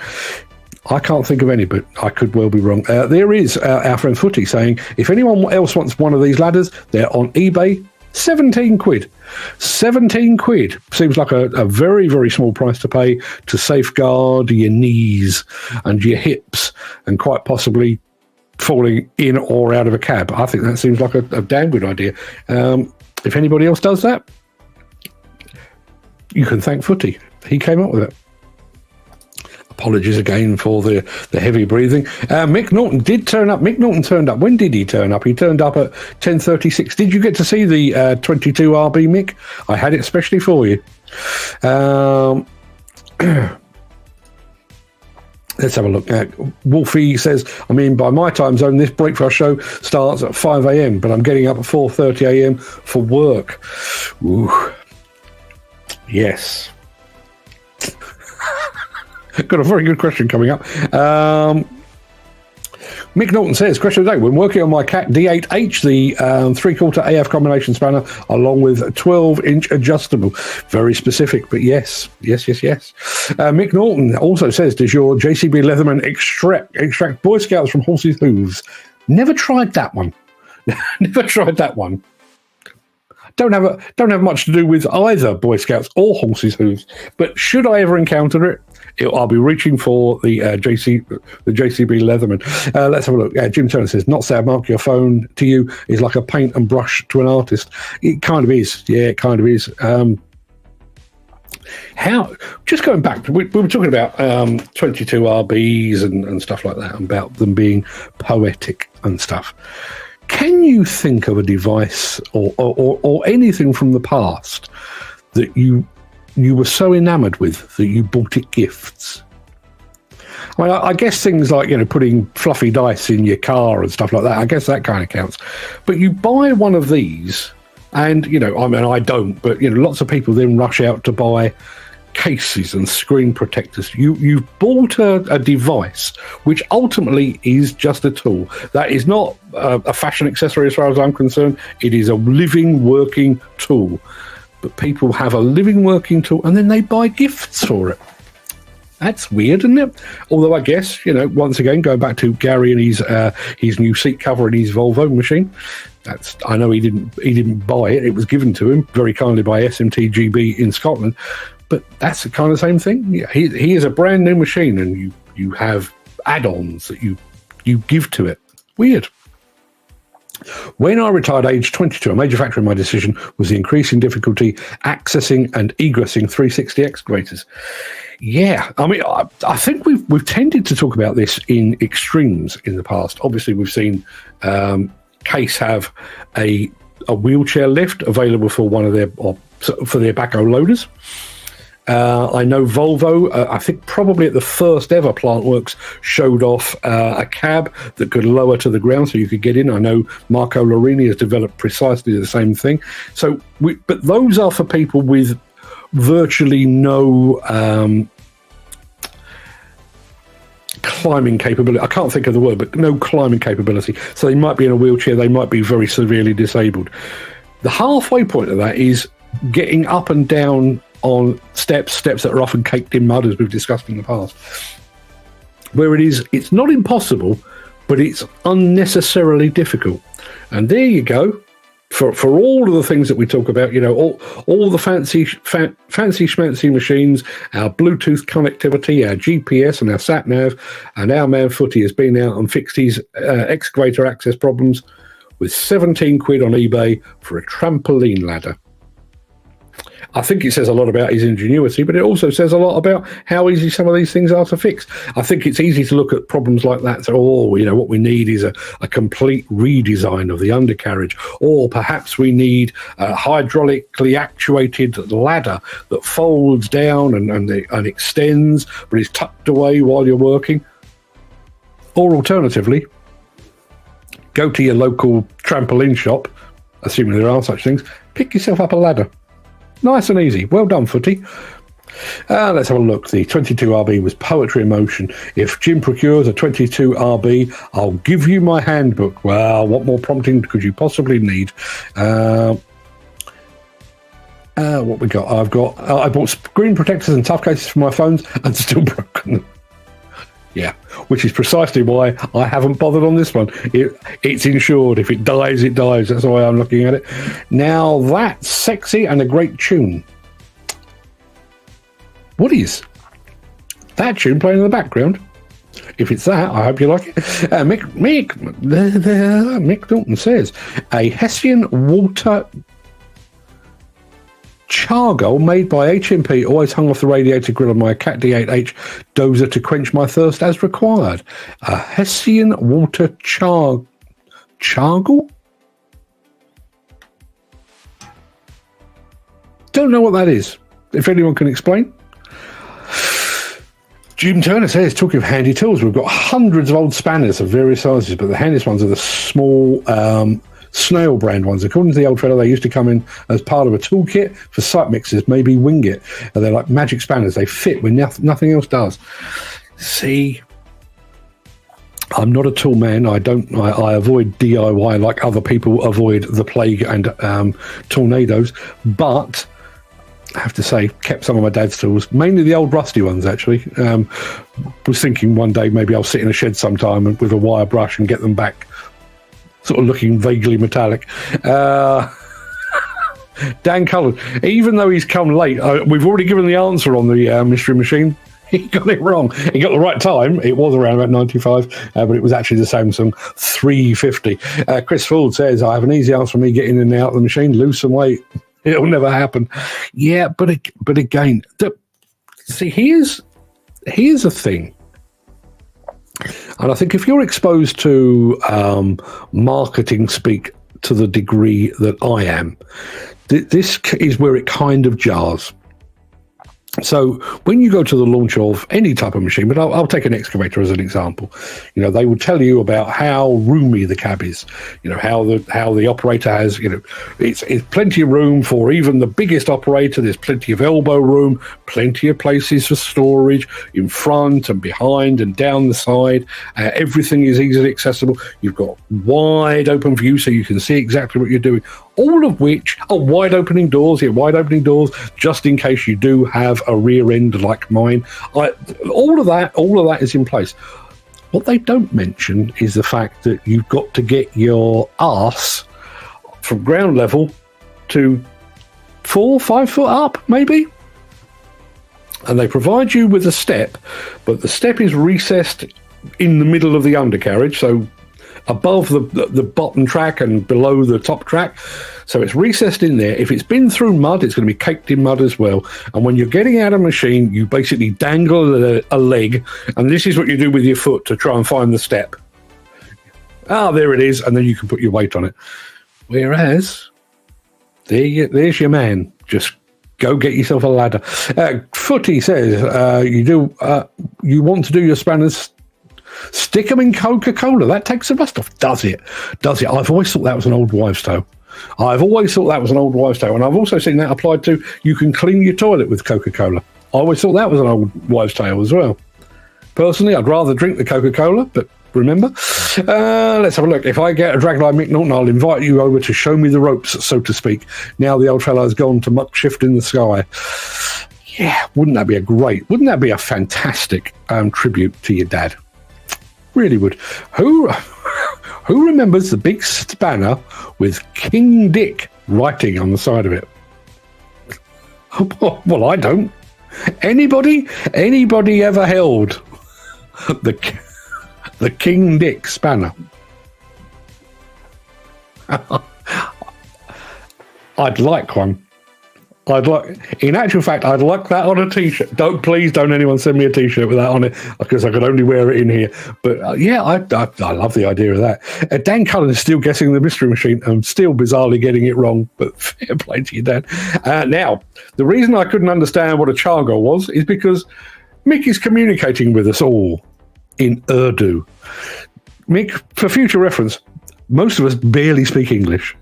I can't think of any, but I could well be wrong. There is our friend Footy saying, if anyone else wants one of these ladders, they're on eBay. 17 quid. 17 quid seems like a very, very small price to pay to safeguard your knees and your hips and quite possibly falling in or out of a cab. I think that seems like a damn good idea. If anybody else does that, you can thank Footy. He came up with it. Apologies again for the heavy breathing. Mick Norton did turn up. Mick Norton turned up. When did he turn up? He turned up at 10:36. Did you get to see the 22 RB, Mick? I had it especially for you. Let's have a look. Wolfie says, by my time zone, this breakfast show starts at 5 a.m., but I'm getting up at 4:30 a.m. for work. Ooh. Yes. Got a very good question coming up. Mick Norton says, question of the day, when working on my Cat D8H, the 3/4 AF combination spanner, along with a 12-inch adjustable. Very specific, but yes. Mick Norton also says, does your JCB Leatherman extract Boy Scouts from horses' hooves? Never tried that one. Don't have much to do with either Boy Scouts or horses' hooves, but should I ever encounter it, I'll be reaching for the JCB Leatherman. Let's have a look. Jim Turner says, not sad, Mark, your phone to you is like a paint and brush to an artist. It kind of is. Yeah, it kind of is. Just going back, we were talking about 22 RBs and stuff like that, about them being poetic and stuff. Can you think of a device or anything from the past that you were so enamoured with that you bought it gifts? I guess things like, putting fluffy dice in your car and stuff like that, I guess that kind of counts. But you buy one of these and, I don't, but, lots of people then rush out to buy cases and screen protectors. You've bought a device which ultimately is just a tool. That is not a fashion accessory as far as I'm concerned. It is a living, working tool. But people have a living, working tool and then they buy gifts for it. That's weird, isn't it? Although I guess, once again, going back to Gary and his new seat cover in his Volvo machine, I know he didn't buy it. It was given to him very kindly by SMTGB in Scotland. But that's the kind of same thing. Yeah, he is a brand new machine, and you have add-ons that you give to it. Weird. When I retired age 22, a major factor in my decision was the increasing difficulty accessing and egressing 360 excavators. Yeah, I mean, I think we've tended to talk about this in extremes in the past. Obviously, we've seen Case have a wheelchair lift available for one of for their backhoe loaders. I know Volvo, I think probably at the first ever Plant Works, showed off a cab that could lower to the ground so you could get in. I know Marco Lorini has developed precisely the same thing. So, but those are for people with virtually no climbing capability. I can't think of the word, but no climbing capability. So they might be in a wheelchair, they might be very severely disabled. The halfway point of that is getting up and down on steps that are often caked in mud, as we've discussed in the past, where it's not impossible, but it's unnecessarily difficult. And there you go. For all of the things that we talk about, all the fancy schmancy machines, our Bluetooth connectivity, our GPS and our sat-nav, and our man Footy has been out and fixed his excavator access problems with 17 quid on eBay for a trampoline ladder. I think it says a lot about his ingenuity, but it also says a lot about how easy some of these things are to fix. I think it's easy to look at problems like that and say, what we need is a complete redesign of the undercarriage, or perhaps we need a hydraulically actuated ladder that folds down and extends, but is tucked away while you're working. Or alternatively, go to your local trampoline shop, assuming there are such things, pick yourself up a ladder. Nice and easy. Well done, Footy. Let's have a look. The 22RB was poetry in motion. If Jim procures a 22RB, I'll give you my handbook. Well, what more prompting could you possibly need? What we got? I bought screen protectors and tough cases for my phones and still broken them. Yeah, which is precisely why I haven't bothered on this one. It's insured. If it dies, it dies. That's the way I'm looking at it. Now, that's sexy and a great tune. What is that tune playing in the background? If it's that, I hope you like it. Mick Dalton says, a Hessian water chargal made by HMP always hung off the radiator grill of my Cat D8H dozer to quench my thirst as required. A Hessian water chargal? Don't know what that is. If anyone can explain. Jim Turner says, talking of handy tools, we've got hundreds of old spanners of various sizes, but the handiest ones are the small Snail brand ones. According to the old fellow, they used to come in as part of a toolkit for site mixers, maybe wing it. And they're like magic spanners. They fit when nothing else does. See, I'm not a tool man. I avoid DIY like other people avoid the plague and tornadoes. But I have to say, kept some of my dad's tools, mainly the old rusty ones, actually. Was thinking one day maybe I'll sit in a shed sometime with a wire brush and get them back sort of looking vaguely metallic. Dan Cullen, even though he's come late, we've already given the answer on the mystery machine. He got it wrong. He got the right time. It was around about 95, but it was actually the Samsung 350. Chris Ford says, I have an easy answer for me getting in and out of the machine. Lose some weight. It'll never happen. Yeah, but again, see, here's a thing. And I think if you're exposed to marketing speak to the degree that I am, this is where it kind of jars. So when you go to the launch of any type of machine, but I'll take an excavator as an example, they will tell you about how roomy the cab is, how the operator has, it's plenty of room for even the biggest operator. There's plenty of elbow room, plenty of places for storage in front and behind and down the side. Everything is easily accessible. You've got wide open view so you can see exactly what you're doing. all of which are wide opening doors, just in case you do have a rear end like mine. All of that is in place. What they don't mention is the fact that you've got to get your arse from ground level to 4 or 5 foot up, maybe. And they provide you with a step, but the step is recessed in the middle of the undercarriage, so above the bottom track and below the top track. So it's recessed in there. If it's been through mud, it's going to be caked in mud as well. And when you're getting out of a machine, you basically dangle a leg, and this is what you do with your foot to try and find the step. There it is, and then you can put your weight on it. Whereas, there's your man. Just go get yourself a ladder. Footy says, you want to do your spanners, stick them in Coca-Cola. That takes the rust off. Does it? I've always thought that was an old wives' tale. And I've also seen that applied to, you can clean your toilet with Coca-Cola. I always thought that was an old wives' tale as well. Personally, I'd rather drink the Coca-Cola, but remember. Let's have a look. If I get a dragline Mick Norton, I'll invite you over to show me the ropes, so to speak. Now the old fellow has gone to muck shift in the sky. Yeah, wouldn't that be a fantastic tribute to your dad? Really would. Who remembers the big spanner with King Dick writing on the side of it? Well, I don't. Anybody ever held the King Dick spanner? I'd like one. In actual fact, I'd like that on a t-shirt. Please don't anyone send me a t-shirt with that on it, because I could only wear it in here. But I love the idea of that. Dan Cullen is still guessing the mystery machine. I'm still bizarrely getting it wrong, but fair play to you, Dan. Now, the reason I couldn't understand what a chargo was is because Mick is communicating with us all in Urdu. Mick, for future reference, most of us barely speak English.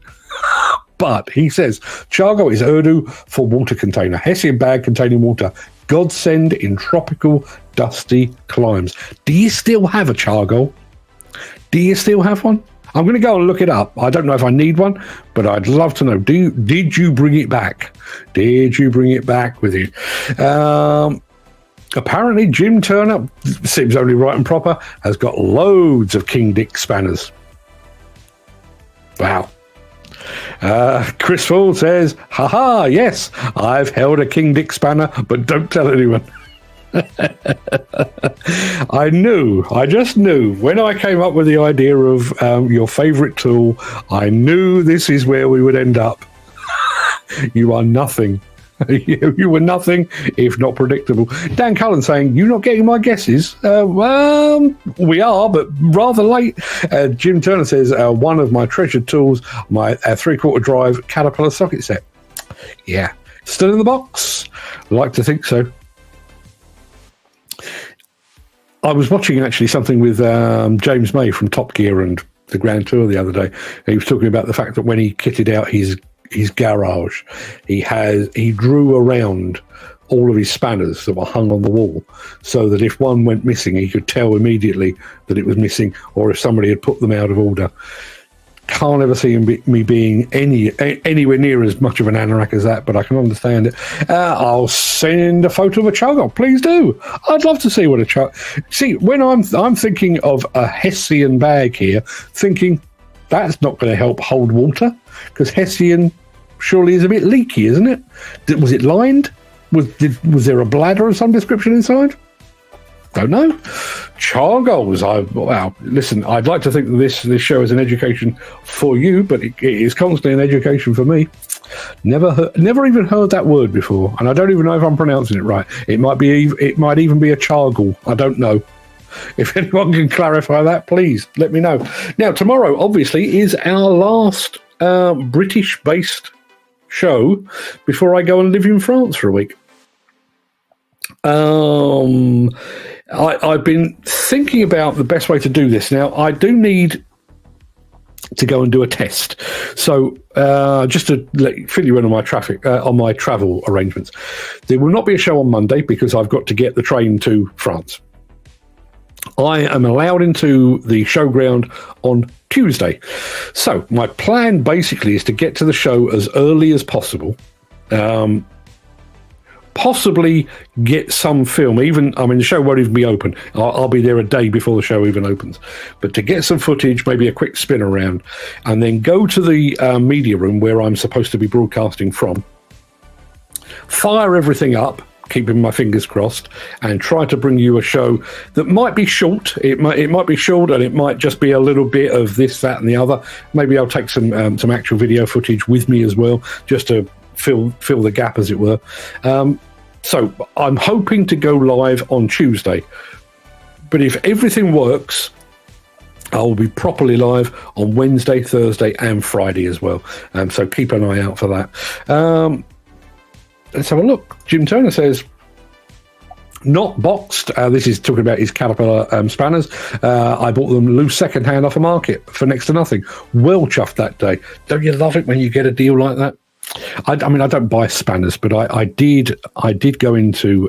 But he says, chargo is Urdu for water container, Hessian bag containing water, godsend in tropical, dusty climes. Do you still have a chargo? Do you still have one? I'm going to go and look it up. I don't know if I need one, but I'd love to know. Did you bring it back? Did you bring it back with you? Apparently, Jim Turner, seems only right and proper, has got loads of King Dick spanners. Wow. Chris Ford says, haha, yes, I've held a King Dick spanner, but don't tell anyone. I just knew when I came up with the idea of your favourite tool, I knew this is where we would end up. You are nothing. You were nothing if not predictable. Dan Cullen saying, you're not getting my guesses? Well, we are, but rather late. Jim Turner says, one of my treasured tools, my 3/4 drive Caterpillar socket set. Yeah, still in the box? Like to think so. I was watching actually something with James May from Top Gear and the Grand Tour the other day. He was talking about the fact that when he kitted out his garage, he drew around all of his spanners that were hung on the wall, so that if one went missing, he could tell immediately that it was missing, or if somebody had put them out of order. Can't ever see me being anywhere near as much of an anorak as that, but I can understand it. I'll send a photo of a chargo. Please do. I'd love to see what a chargo. See, when I'm thinking of a Hessian bag here, thinking that's not going to help hold water, because Hessian surely is a bit leaky, isn't it? Was it lined? Was there a bladder of some description inside? Don't know. Chargos. Wow. Listen, I'd like to think that this show is an education for you, but it is constantly an education for me. Never even heard that word before, and I don't even know if I'm pronouncing it right. It might even be a chargle. I don't know. If anyone can clarify that, please let me know. Now, tomorrow, obviously, is our last British-based show before I go and live in France for a week. I've been thinking about the best way to do this. Now, I do need to go and do a test. So, just to fill you in on my travel arrangements, there will not be a show on Monday because I've got to get the train to France. I am allowed into the showground on Tuesday. So my plan basically is to get to the show as early as possible. Possibly get some film. The show won't even be open. I'll be there a day before the show even opens. But to get some footage, maybe a quick spin around, and then go to the media room where I'm supposed to be broadcasting from, fire everything up, keeping my fingers crossed, and try to bring you a show that might be short. It might be short, and it might just be a little bit of this, that, and the other. Maybe I'll take some actual video footage with me as well, just to fill the gap, as it were. So I'm hoping to go live on Tuesday, but if everything works, I will be properly live on Wednesday, Thursday, and Friday as well. So keep an eye out for that. Let's have a look. Jim Turner says, not boxed. This is talking about his Caterpillar spanners. I bought them loose second-hand off a market for next to nothing. Well chuffed that day. Don't you love it when you get a deal like that? I don't buy spanners, but I did go into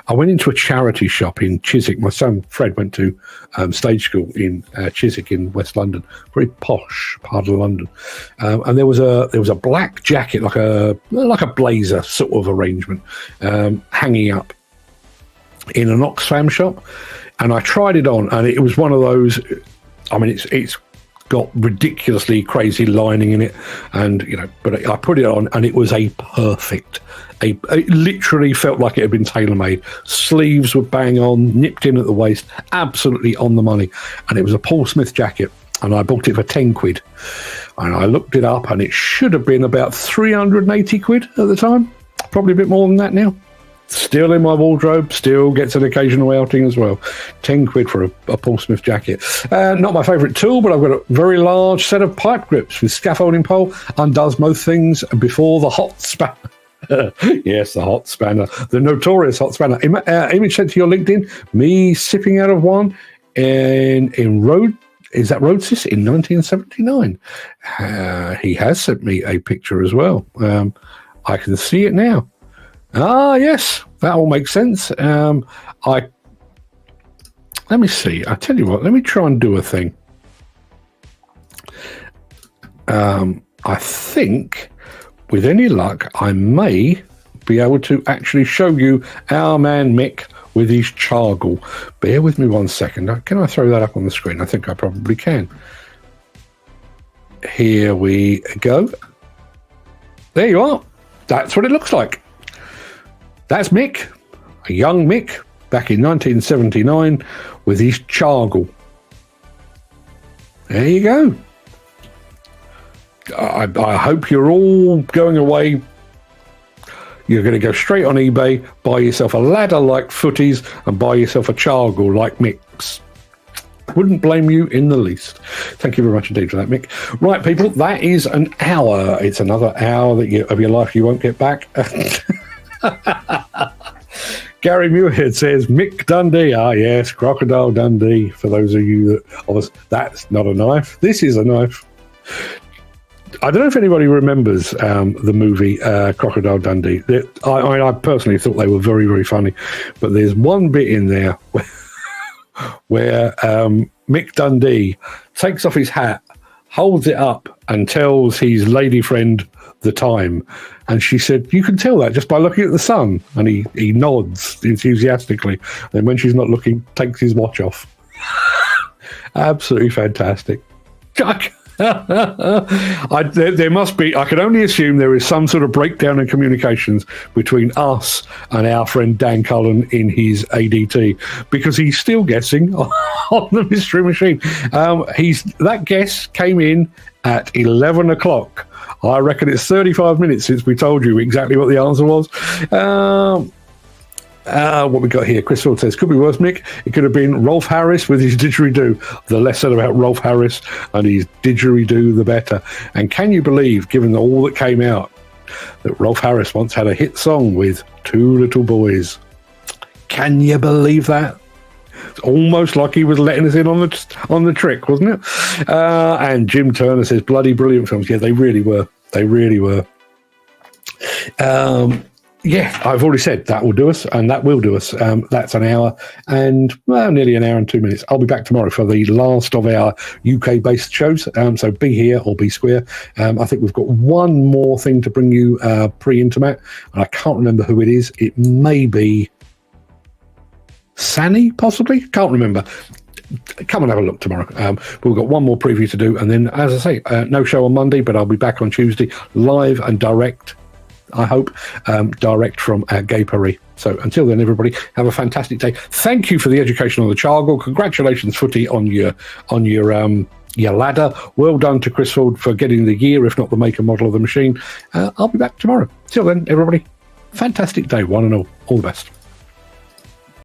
I went into a charity shop in Chiswick. My son Fred went to stage school in Chiswick in West London, very posh part of London, and there was a black jacket, like a blazer sort of arrangement, hanging up in an Oxfam shop, and I tried it on, and it was one of those. It's got ridiculously crazy lining in it, and but I put it on, and it was a perfect. It literally felt like it had been tailor-made. Sleeves were bang on, nipped in at the waist, absolutely on the money. And it was a Paul Smith jacket, and I bought it for 10 quid. And I looked it up, and it should have been about 380 quid at the time. Probably a bit more than that now. Still in my wardrobe, still gets an occasional outing as well. 10 quid for a Paul Smith jacket. Not my favourite tool, but I've got a very large set of pipe grips with scaffolding pole. Undoes most things before the hot spanner. Yes, the hot spanner. The notorious hot spanner. Image sent to your LinkedIn. Me sipping out of one in Rhodes. Is that Rhodesis in 1979? He has sent me a picture as well. I can see it now. Ah, yes, that all makes sense. Let me see. I tell you what, let me try and do a thing. I think, with any luck, I may be able to actually show you our man Mick with his chargal. Bear with me 1 second. Can I throw that up on the screen? I think I probably can. Here we go. There you are. That's what it looks like. That's Mick, a young Mick, back in 1979 with his chargal. There you go. I hope you're all going away. You're going to go straight on eBay, buy yourself a ladder like Footies, and buy yourself a chargal like Mick's. Wouldn't blame you in the least. Thank you very much indeed for that, Mick. Right, people, that is an hour. It's another hour of your life you won't get back. Gary Muirhead says Mick Dundee. Ah, yes, Crocodile Dundee. For those of you that's not a knife. This is a knife. I don't know if anybody remembers the movie Crocodile Dundee. I personally thought they were very, very funny, but there's one bit in there where Mick Dundee takes off his hat, holds it up, and tells his lady friend the time. And she said, "You can tell that just by looking at the sun." And he nods enthusiastically. And when she's not looking, takes his watch off. Absolutely fantastic. There must be, I can only assume there is some sort of breakdown in communications between us and our friend Dan Cullen in his ADT, because he's still guessing on the Mystery Machine. That guess came in at 11 o'clock. I reckon it's 35 minutes since we told you exactly what the answer was. What we got here, Chris Ford says, could be worse, Mick. It could have been Rolf Harris with his didgeridoo. The less said about Rolf Harris and his didgeridoo, the better. And can you believe, given all that came out, that Rolf Harris once had a hit song with Two Little Boys? Can you believe that? It's almost like he was letting us in on the trick, wasn't it? And Jim Turner says, bloody brilliant films. Yeah, they really were. They really were. Yeah, I've already said that will do us, and that will do us. That's an hour and nearly an hour and 2 minutes. I'll be back tomorrow for the last of our UK-based shows. So be here or be square. I think we've got one more thing to bring you pre-Intermat, and I can't remember who it is. It may be Sani, possibly. Can't remember. Come and have a look tomorrow. We've got one more preview to do, and then, as I say, no show on Monday, but I'll be back on Tuesday, live and direct. I hope, direct from Gay Paris. So until then, everybody, have a fantastic day. Thank you for the education on the chargle. Congratulations, Footy, on your ladder. Well done to Chris Ford for getting the year, if not the make and model of the machine. I'll be back tomorrow. Till then, everybody, fantastic day, one and all. All the best.